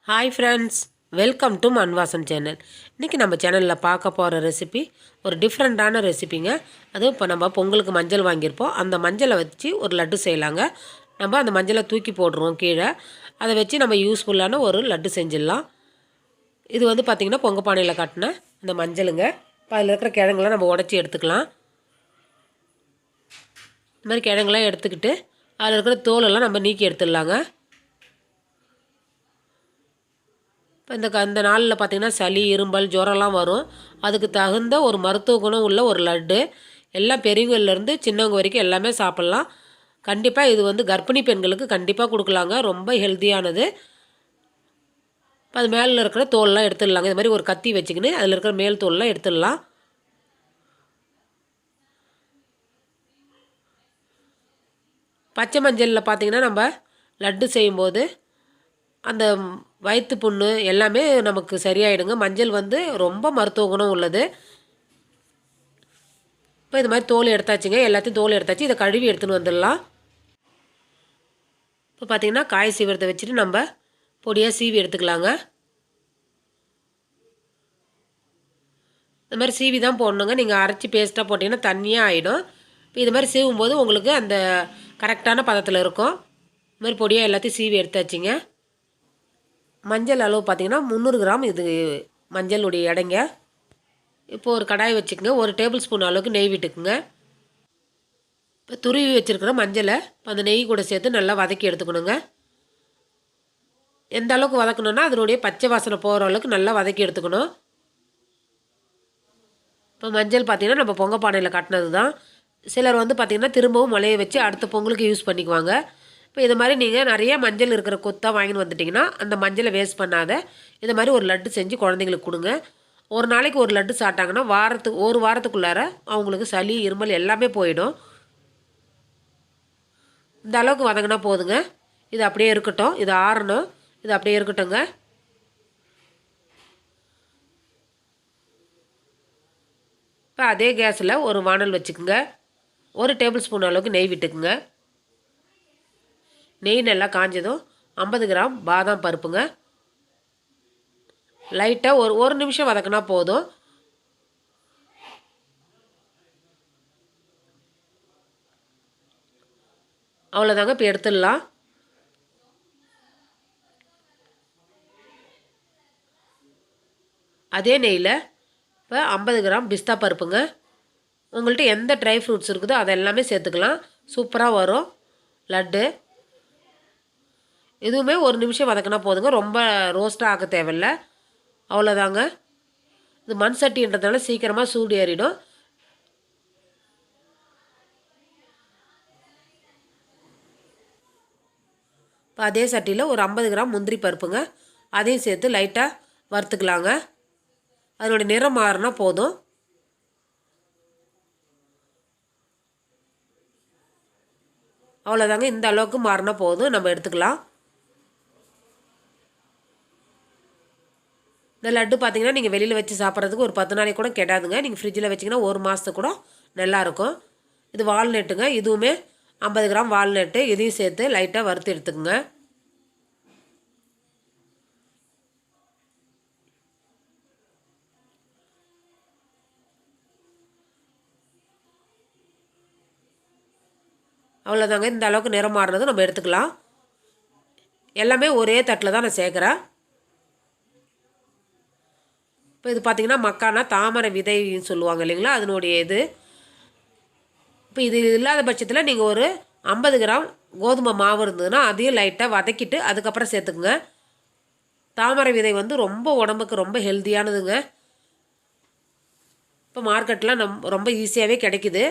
Hi friends, welcome to Manvasan channel. இன்றைக்கி நம்ம சேனலில் பார்க்க போகிற ரெசிபி ஒரு டிஃப்ரெண்ட்டான ரெசிபிங்க. அதுவும் இப்போ நம்ம பொங்கலுக்கு மஞ்சள் வாங்கியிருப்போம். அந்த மஞ்சளை வச்சு ஒரு லட்டு செய்யலாங்க. நம்ம அந்த மஞ்சளை தூக்கி போடுறோம் கீழே. அதை வச்சு நம்ம யூஸ்ஃபுல்லான ஒரு லட்டு செஞ்சிடலாம். இது வந்து பார்த்திங்கன்னா பொங்க பானையில் காட்டின அந்த மஞ்சளுங்க. இப்போ அதில் இருக்கிற கிழங்குலாம் நம்ம உடச்சி எடுத்துக்கலாம். இந்த மாதிரி கிழங்குலாம் எடுத்துக்கிட்டு அதில் இருக்கிற தோலெல்லாம் நம்ம நீக்கி எடுத்துடலாங்க. இப்போ இந்த நாளில் பார்த்திங்கன்னா சளி, இரும்பல், ஜுரம்லாம் வரும். அதுக்கு தகுந்த ஒரு மருத்துவ குணம் உள்ள ஒரு லட்டு. எல்லாம் பெரியவங்கள்லேருந்து சின்னவங்க வரைக்கும் எல்லாமே சாப்பிட்லாம். கண்டிப்பாக இது வந்து கர்ப்பிணி பெண்களுக்கு கண்டிப்பாக கொடுக்கலாங்க. ரொம்ப ஹெல்த்தியானது. இப்போ அது மேலே இருக்கிற தோல்லாம் எடுத்துடலாங்க. இது மாதிரி ஒரு கத்தி வச்சுக்கின்னு அதில் இருக்கிற மேல் தோல்லாம் எடுத்துடலாம். பச்சை மஞ்சளில் பார்த்திங்கன்னா நம்ம லட்டு செய்யும்போது அந்த வயிற்று புண்ணு எல்லாமே நமக்கு சரியாயிடுங்க. மஞ்சள் வந்து ரொம்ப மருத்துவ குணம் உள்ளது. இப்போ இது மாதிரி தோல் எடுத்தாச்சுங்க. எல்லாத்தையும் தோல் எடுத்தாச்சு. இதை கழுவி எடுத்துன்னு வந்துடலாம். இப்போ பார்த்திங்கன்னா காய் சீவிரத்தை வச்சுட்டு நம்ம பொடியாக சீவி எடுத்துக்கலாங்க. இந்த மாதிரி சீவி தான் போடணுங்க. நீங்கள் அரைச்சி பேஸ்ட்டாக போட்டிங்கன்னா தண்ணியாக ஆகிடும். இப்போ இது மாதிரி சீவும்போது உங்களுக்கு அந்த கரெக்டான பதத்தில் இருக்கும். இது மாதிரி பொடியாக எல்லாத்தையும் சீவி எடுத்தாச்சுங்க. மஞ்சள் அளவு பார்த்திங்கன்னா 300 கிராம் இது மஞ்சளுடைய எடைங்க. இப்போது ஒரு கடாய் வச்சுக்கோங்க. 1 டேபிள் ஸ்பூன் அளவுக்கு நெய் விட்டுக்குங்க. இப்போ துருவி வச்சுருக்கிற மஞ்சளை அந்த நெய் கூட சேர்த்து நல்லா வதக்கி எடுத்துக்கணுங்க. எந்த அளவுக்கு வதக்கணுன்னா அதனுடைய பச்சை வாசனை போகிற அளவுக்கு நல்லா வதக்கி எடுத்துக்கணும். இப்போ மஞ்சள் பார்த்திங்கன்னா நம்ம பொங்க பானையில் காட்டினது தான். சிலர் வந்து பார்த்திங்கன்னா திரும்பவும் முளைய வச்சு அடுத்த பொங்கலுக்கு யூஸ் பண்ணிக்குவாங்க. இப்போ இது மாதிரி நீங்கள் நிறைய மஞ்சள் இருக்கிற கொத்தாக வாங்கின்னு வந்துட்டிங்கன்னா அந்த மஞ்சளை வேஸ்ட் பண்ணாத இது மாதிரி ஒரு லட்டு செஞ்சு குழந்தைங்களுக்கு கொடுங்க. ஒரு நாளைக்கு ஒரு லட்டு சாப்பிட்டாங்கன்னா ஒரு வாரத்துக்குள்ளார அவங்களுக்கு சளி, இருமல் எல்லாமே போயிடும். இந்த அளவுக்கு வதங்கினா போதுங்க. இது அப்படியே இருக்கட்டும். இது ஆறணும். இது அப்படியே இருக்கட்டும்ங்க. இப்போ அதே கேஸில் ஒரு வானல் வச்சுக்கோங்க. 1 டேபிள் ஸ்பூன் அளவுக்கு நெய் விட்டுக்குங்க. நெய் நல்லா காஞ்சதும் 50 கிராம் பாதாம் பருப்புங்க. லைட்டாக ஒரு நிமிஷம் வதக்கினா போதும். அவ்வளோதாங்க. இப்போ எடுத்துடலாம். அதே நெய்யில் இப்போ 50 கிராம் பிஸ்தா பருப்புங்க. உங்கள்கிட்ட எந்த ட்ரை ஃப்ரூட்ஸ் இருக்குதோ அதெல்லாமே சேர்த்துக்கலாம். சூப்பராக வரும் லட்டு. இதுவுமே ஒரு நிமிஷம் வதக்கினா போதுங்க. ரொம்ப ரோஸ்ட்டாக ஆக்க தேவையில்லை. அவ்வளோதாங்க. இது மண் சட்டின்றதுனால சீக்கிரமாக சூடு ஏறிடும். இப்போ அதே சட்டியில் ஒரு 50 கிராம் முந்திரி பருப்புங்க. அதையும் சேர்த்து லைட்டாக வறுத்துக்கலாங்க. அதனுடைய நிறம் மாறினா போதும். அவ்வளோதாங்க. இந்த அளவுக்கு மாறினா போதும். நம்ம எடுத்துக்கலாம். இந்த லட்டு பார்த்திங்கன்னா நீங்கள் வெளியில் வச்சு சாப்பிட்றதுக்கு ஒரு 10 நாளைக்கு கூட கெடாதுங்க. நீங்கள் ஃப்ரிட்ஜில் வச்சிங்கன்னா 1 மாதத்துக்கு கூட நல்லாயிருக்கும். இது வால்நட்டுங்க. இதுவுமே 50 கிராம் வால்நட்டு. இதையும் சேர்த்து லைட்டாக வறுத்து எடுத்துக்குங்க. அவ்வளோதாங்க. இந்த அளவுக்கு நிறம் மாறினது நம்ம எடுத்துக்கலாம். எல்லாமே ஒரே தட்டில் தான் நான் சேர்க்குறேன். இப்போ இது பார்த்திங்கன்னா மக்கானா தாமரை விதைன்னு சொல்லுவாங்க இல்லைங்களா, அதனுடைய இது. இப்போ இது இல்லாத பட்சத்தில் நீங்கள் ஒரு 50 கிராம் கோதுமை மாவு இருந்ததுன்னா அதையும் லைட்டாக வதக்கிட்டு அதுக்கப்புறம் சேர்த்துக்குங்க. தாமரை விதை வந்து ரொம்ப உடம்புக்கு ரொம்ப ஹெல்த்தியானதுங்க. இப்போ மார்க்கெட்டில் ரொம்ப ஈஸியாகவே கிடைக்குது.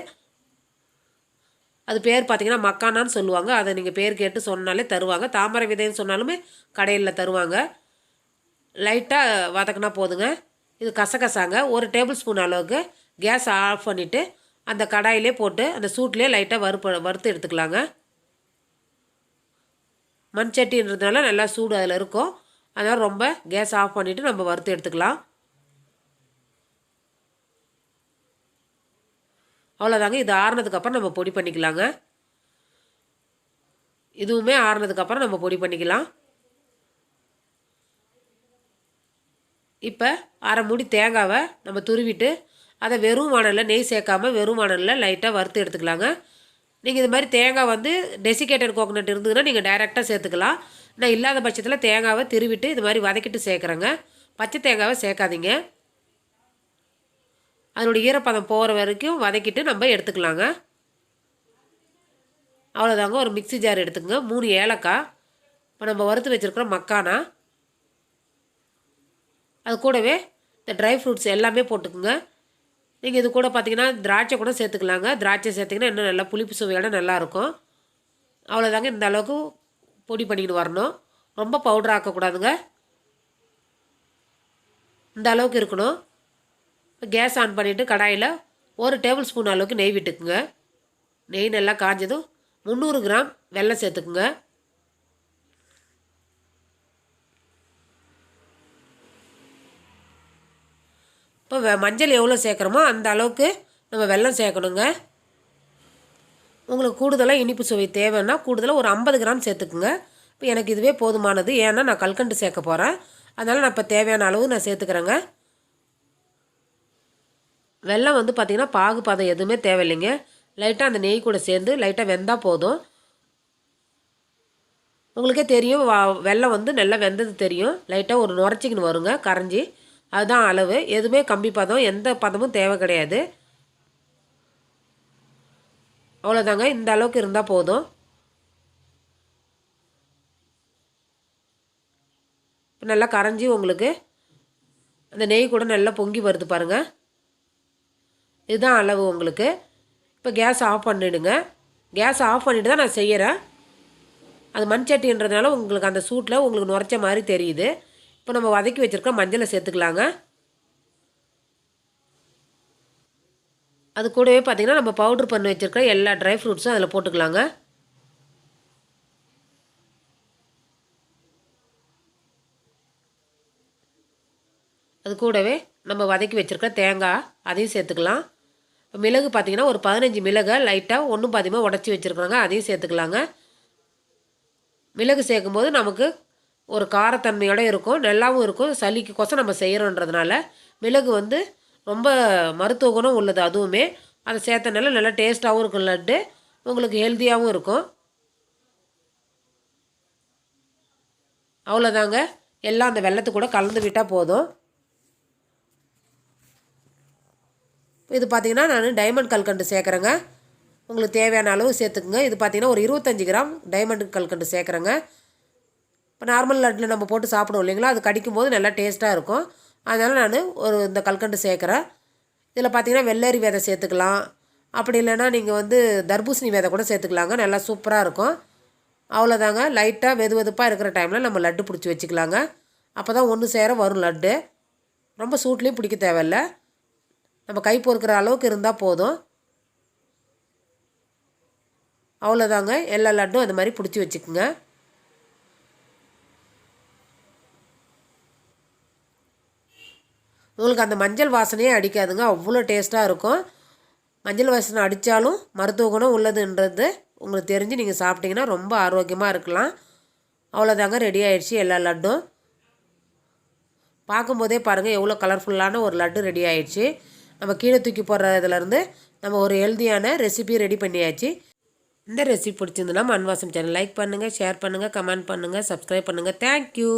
அது பேர் பார்த்திங்கன்னா மக்கானான்னு சொல்லுவாங்க. அதை நீங்கள் பேர் கேட்டு சொன்னாலே தருவாங்க. தாமரை விதைன்னு சொன்னாலுமே கடையில் தருவாங்க. லைட்டாக வதக்கினா போதுங்க. இது கசகசாங்க. 1 டேபிள் ஸ்பூன் அளவுக்கு கேஸ் ஆஃப் பண்ணிவிட்டு அந்த கடாயிலே போட்டு அந்த சூட்லேயே லைட்டாக வறுத்து எடுத்துக்கலாங்க. மண் சட்டின்றதுனால நல்லா சூடு அதில் இருக்கும். அதனால் ரொம்ப கேஸ் ஆஃப் பண்ணிவிட்டு நம்ம வறுத்து எடுத்துக்கலாம். அவ்வளோதாங்க. இது ஆறுனதுக்கப்புறம் நம்ம பொடி பண்ணிக்கலாங்க. இதுவுமே ஆறுனதுக்கப்புறம் நம்ம பொடி பண்ணிக்கலாம். இப்போ அரை மூடி தேங்காவை நம்ம துருவிட்டு அதை வெறும் வானலில் நெய் சேர்க்காமல் வெறும் வானலில் லைட்டாக வறுத்து எடுத்துக்கலாங்க. நீங்கள் இது மாதிரி தேங்காய் வந்து டெசிகேட்டட் கோகோனட் இருந்ததுன்னா நீங்கள் டைரெக்டாக சேர்த்துக்கலாம். நான் இல்லாத பட்சத்தில் தேங்காவை திருவிட்டு இது மாதிரி வதக்கிட்டு சேர்க்குறேங்க. பச்சை தேங்காவை சேர்க்காதீங்க. அதனுடைய ஈரப்பதம் போகிற வரைக்கும் வதக்கிட்டு நம்ம எடுத்துக்கலாங்க. அவ்வளோதாங்க. ஒரு மிக்ஸி ஜார் எடுத்துக்கோங்க. 3 ஏலக்காய், இப்போ நம்ம வறுத்து வச்சுருக்கிற மக்கானா, அது கூடவே இந்த ட்ரை ஃப்ரூட்ஸ் எல்லாமே போட்டுக்குங்க. நீங்கள் இது கூட பார்த்தீங்கன்னா திராட்சை கூட சேர்த்துக்கலாங்க. திராட்சை சேர்த்திங்கன்னா இன்னும் நல்லா புளிப்பு சுவையோட நல்லாயிருக்கும். அவ்வளோதாங்க. இந்த அளவுக்கு பொடி பண்ணிக்கிட்டு வரணும். ரொம்ப பவுடர் ஆக்கக்கூடாதுங்க. இந்த அளவுக்கு இருக்கணும். இப்போ கேஸ் ஆன் பண்ணிவிட்டு கடாயில் 1 டேபிள் ஸ்பூன் அளவுக்கு நெய் விட்டுக்குங்க. நெய் நல்லா காஞ்சதும் 300 கிராம் வெல்லம் சேர்த்துக்குங்க. இப்போ மஞ்சள் எவ்வளோ சேர்க்குறோமோ அந்த அளவுக்கு நம்ம வெல்லம் சேர்க்கணுங்க. உங்களுக்கு கூடுதலாக இனிப்பு சுவை தேவைன்னா கூடுதலாக ஒரு 50 கிராம் சேர்த்துக்குங்க. இப்போ எனக்கு இதுவே போதுமானது. ஏன்னா நான் கல்கண்டு சேர்க்க போகிறேன். அதனால் நான் இப்போ தேவையான அளவு நான் சேர்த்துக்கிறேங்க. வெல்லம் வந்து பார்த்திங்கன்னா பாகு பதம் எதுவுமே தேவையில்லைங்க. லைட்டாக அந்த நெய் கூட சேர்ந்து லைட்டாக வெந்தால் போதும். உங்களுக்கே தெரியும் வெல்லம் வந்து நல்லா வெந்தது தெரியும். லைட்டாக ஒரு நுரைச்சிக்கின்னு வருங்க கரைஞ்சி. அதுதான் அளவு. எதுவுமே கம்பி பதம் எந்த பதமும் தேவை கிடையாது. அவ்வளோதாங்க. இந்த அளவுக்கு இருந்தால் போதும். இப்போ நல்லா கரைஞ்சி உங்களுக்கு அந்த நெய் கூட நல்லா பொங்கி வருது பாருங்கள். இதுதான் அளவு உங்களுக்கு. இப்போ கேஸ் ஆஃப் பண்ணிவிடுங்க. கேஸ் ஆஃப் பண்ணிவிட்டு தான் நான் செய்கிறேன். அது மண் சட்டின்றதுனால உங்களுக்கு அந்த சூட்டில் உங்களுக்கு நுரைச்ச மாதிரி தெரியுது. இப்போ நம்ம வதக்கி வச்சுருக்க மஞ்சளை சேர்த்துக்கலாங்க. அது கூடவே பார்த்திங்கன்னா நம்ம பவுட்ரு பண்ணி வச்சுருக்க எல்லா ட்ரை ஃப்ரூட்ஸும் அதில் போட்டுக்கலாங்க. அது கூடவே நம்ம வதக்கி வச்சுருக்க தேங்காய் அதையும் சேர்த்துக்கலாம். இப்போ மிளகு பார்த்திங்கன்னா ஒரு 15 மிளகை லைட்டாக ஒன்றும் பாதியமாக உடச்சி வச்சுருக்குறாங்க. அதையும் சேர்த்துக்கலாங்க. மிளகு சேர்க்கும்போது நமக்கு ஒரு காரத்தன்மையோடு இருக்கும், நல்லாவும் இருக்கும். சளிக்கு கொசம் நம்ம செய்கிறோன்றதுனால மிளகு வந்து ரொம்ப மருத்துவ குணம் உள்ளது. அதுவுமே அதை சேர்த்தனால நல்லா டேஸ்ட்டாகவும் இருக்கும். லட்டு உங்களுக்கு ஹெல்த்தியாகவும் இருக்கும். அவ்வளோதாங்க. எல்லாம் அந்த வெல்லத்து கூட கலந்து விட்டால் போதும். இது பார்த்திங்கன்னா நான் டைமண்ட் கல்கண்டு சேர்க்குறேங்க. உங்களுக்கு தேவையான அளவு சேர்த்துக்குங்க. இது பார்த்திங்கன்னா ஒரு 25 கிராம் டைமண்ட் கல்கண்டு சேர்க்குறேங்க. இப்போ நார்மல் லட்டில் நம்ம போட்டு சாப்பிடுவோம் இல்லைங்களா, அது கடிக்கும் போது நல்லா டேஸ்ட்டாக இருக்கும். அதனால் நான் இந்த கல்கண்டு சேர்க்குறேன். இதில் பார்த்திங்கன்னா வெள்ளரி விதை சேர்த்துக்கலாம். அப்படி இல்லைன்னா நீங்கள் வந்து தர்பூசணி விதை கூட சேர்த்துக்கலாங்க. நல்லா சூப்பராக இருக்கும். அவ்வளோதாங்க. லைட்டாக வெது வெதுப்பாக இருக்கிற டைமில் நம்ம லட்டு பிடிச்சி வச்சுக்கலாங்க. அப்போ தான் ஒன்று சேர வரும் லட்டு. ரொம்ப சூட்லேயும் பிடிக்க தேவையில்ல. நம்ம கை பொறுக்கிற அளவுக்கு இருந்தால் போதும். அவ்வளோதாங்க. எல்லா லட்டும் அந்த மாதிரி பிடிச்சி வச்சுக்குங்க. உங்களுக்கு அந்த மஞ்சள் வாசனையே அடிக்காதுங்க. அவ்வளோ டேஸ்ட்டாக இருக்கும். மஞ்சள் வாசனை அடித்தாலும் மருத்துவ குணம் உள்ளதுன்றது உங்களுக்கு தெரிஞ்சு நீங்கள் சாப்பிட்டீங்கன்னா ரொம்ப ஆரோக்கியமாக இருக்கலாம். அவ்வளோதாங்க. ரெடி ஆகிடுச்சு எல்லா லட்டும். பார்க்கும்போதே பாருங்கள் எவ்வளோ கலர்ஃபுல்லான ஒரு லட்டு ரெடி ஆகிடுச்சு. நம்ம கீழே தூக்கி போடுறதுலேருந்து நம்ம ஒரு ஹெல்தியான ரெசிபி ரெடி பண்ணியாச்சு. இந்த ரெசிபி பிடிச்சிருந்துன்னா மண் வாசம் சேனல் லைக் பண்ணுங்கள், ஷேர் பண்ணுங்கள், கமெண்ட் பண்ணுங்கள், சப்ஸ்கிரைப் பண்ணுங்கள். தேங்க்யூ.